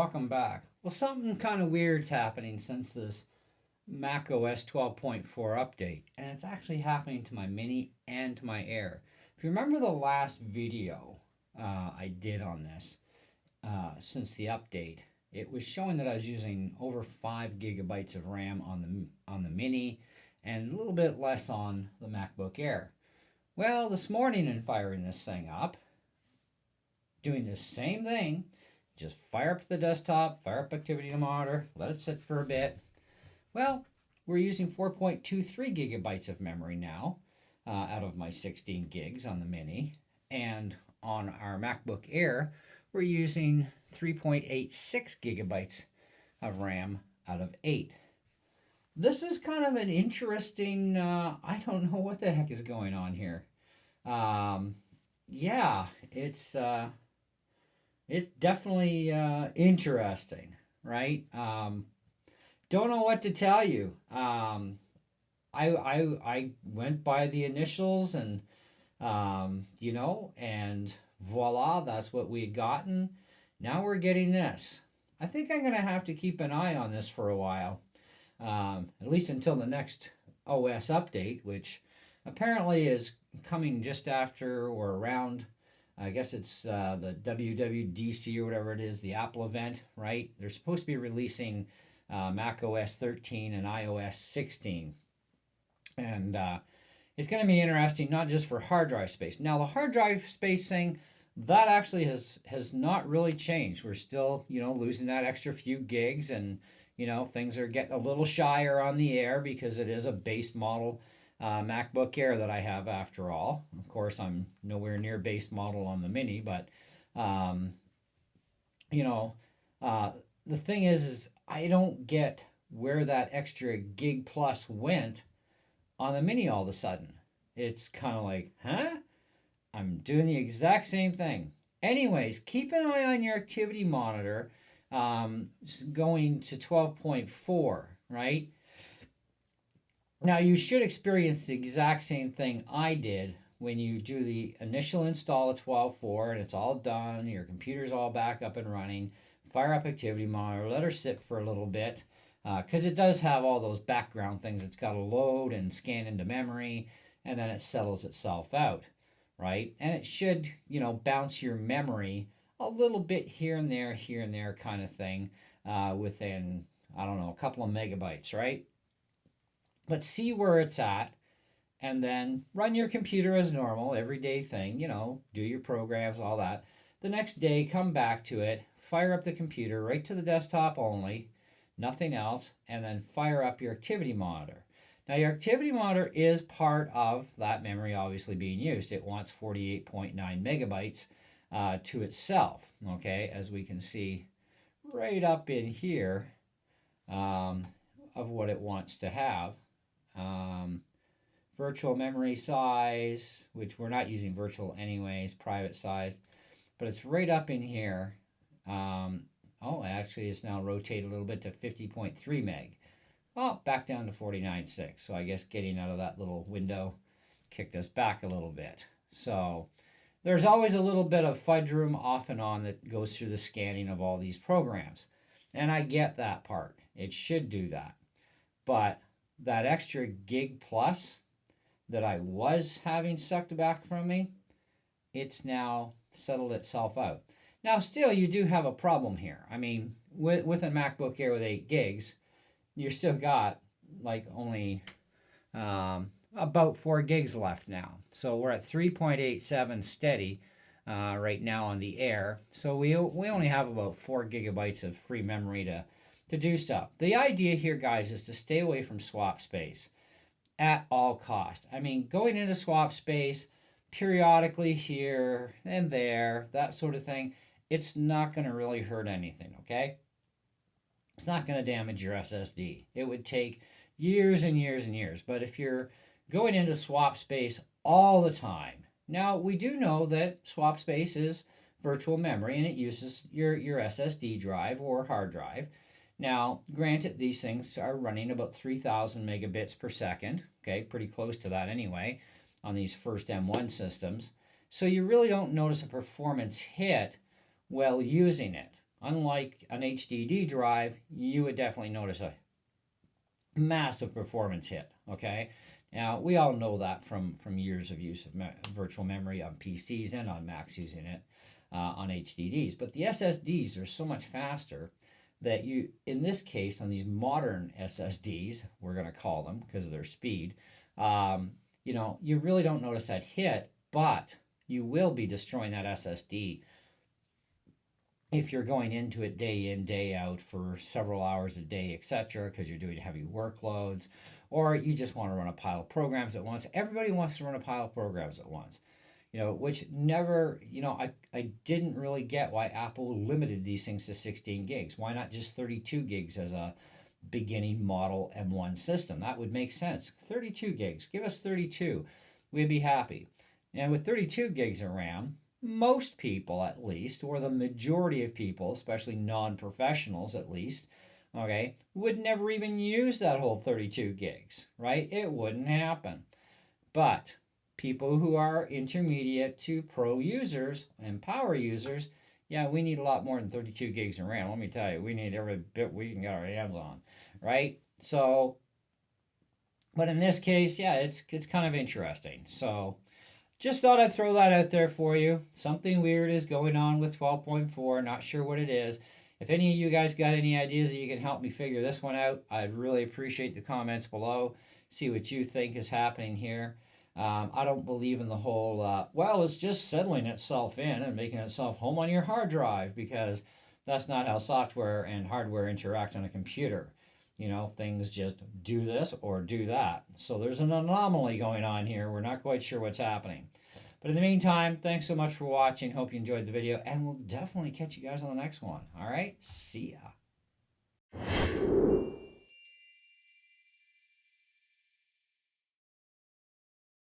welcome back. Well, something kind of weird's happening since this Mac OS 12.4 update, and it's actually happening to my Mini and to my Air. If you remember the last video I did on this since the update, it was showing that I was using over 5 gigabytes of RAM on the Mini and a little bit less on the MacBook Air. Well, this morning in firing this thing up, doing the same thing, just fire up the desktop, fire up activity monitor, let it sit for a bit. Well, we're using 4.23 gigabytes of memory now out of my 16 gigs on the Mini. And on our MacBook Air, we're using 3.86 gigabytes of RAM out of 8. This is kind of an interesting, I don't know what the heck is going on here. Yeah, it's definitely interesting, right? Don't know what to tell you. I went by the initials and and voila, that's what we had gotten. Now we're getting this. I think I'm gonna have to keep an eye on this for a while, at least until the next OS update, which apparently is coming just after or around. I guess it's the WWDC or whatever it is, the Apple event, right? They're supposed to be releasing Mac OS 13 and iOS 16. And it's going to be interesting, not just for hard drive space. Now, the hard drive space thing, that actually has not really changed. We're still, losing that extra few gigs, and, things are getting a little shyer on the Air because it is a base model MacBook Air that I have after all. Of course, I'm nowhere near base model on the Mini, but, the thing is I don't get where that extra gig plus went on the Mini all of a sudden. It's kind of like, huh? I'm doing the exact same thing. Anyways, keep an eye on your activity monitor going to 12.4, right? Now, you should experience the exact same thing I did when you do the initial install of 12.4 and it's all done, your computer's all back up and running, fire up activity monitor, let her sit for a little bit, because it does have all those background things. It's got to load and scan into memory, and then it settles itself out, right? And it should, bounce your memory a little bit here and there kind of thing within, I don't know, a couple of megabytes, right? But see where it's at, and then run your computer as normal, everyday thing, do your programs, all that. The next day, come back to it, fire up the computer right to the desktop only, nothing else, and then fire up your activity monitor. Now, your activity monitor is part of that memory obviously being used. It wants 48.9 megabytes to itself, okay, as we can see right up in here of what it wants to have. Virtual memory size, which we're not using virtual anyways, private size, but it's right up in here. Actually it's now rotated a little bit to 50.3 meg. Well, back down to 49.6. So I guess getting out of that little window kicked us back a little bit. So there's always a little bit of fudge room off and on that goes through the scanning of all these programs. And I get that part. It should do that. But that extra gig plus that I was having sucked back from me, it's now settled itself out. Now, still, you do have a problem here. I mean, with a MacBook Air with 8 gigs, you still got like only about 4 gigs left now. So we're at 3.87 steady right now on the Air. So we only have about 4 gigabytes of free memory to do stuff. The idea here, guys, is to stay away from swap space at all cost. I mean, going into swap space periodically here and there, that sort of thing, it's not going to really hurt anything, okay? It's not going to damage your SSD. It would take years and years and years. But if you're going into swap space all the time, now we do know that swap space is virtual memory and it uses your SSD drive or hard drive. Now, granted, these things are running about 3,000 megabits per second, okay, pretty close to that anyway, on these first M1 systems. So you really don't notice a performance hit while using it. unlike an HDD drive, you would definitely notice a massive performance hit. Okay, now we all know that from years of use of virtual memory on PCs and on Macs using it on HDDs. But the SSDs are so much faster that you, in this case, on these modern SSDs, we're going to call them because of their speed, you really don't notice that hit, but you will be destroying that SSD if you're going into it day in, day out for several hours a day, etc., because you're doing heavy workloads, or you just want to run a pile of programs at once. Everybody wants to run a pile of programs at once, which never, I didn't really get why Apple limited these things to 16 gigs. Why not just 32 gigs as a beginning model M1 system? That would make sense. 32 gigs, give us 32. We'd be happy. And with 32 gigs of RAM, most people at least, or the majority of people, especially non-professionals at least, okay, would never even use that whole 32 gigs, right? It wouldn't happen. But people who are intermediate to pro users and power users, yeah, we need a lot more than 32 gigs of RAM. Let me tell you, we need every bit we can get our hands on, right? So, but in this case, yeah, it's kind of interesting. So, just thought I'd throw that out there for you. Something weird is going on with 12.4. Not sure what it is. If any of you guys got any ideas that you can help me figure this one out, I'd really appreciate the comments below. See what you think is happening here. I don't believe in the whole, it's just settling itself in and making itself home on your hard drive, because that's not how software and hardware interact on a computer. Things just do this or do that. So there's an anomaly going on here. We're not quite sure what's happening. But in the meantime, thanks so much for watching. Hope you enjoyed the video, and we'll definitely catch you guys on the next one. All right? See ya.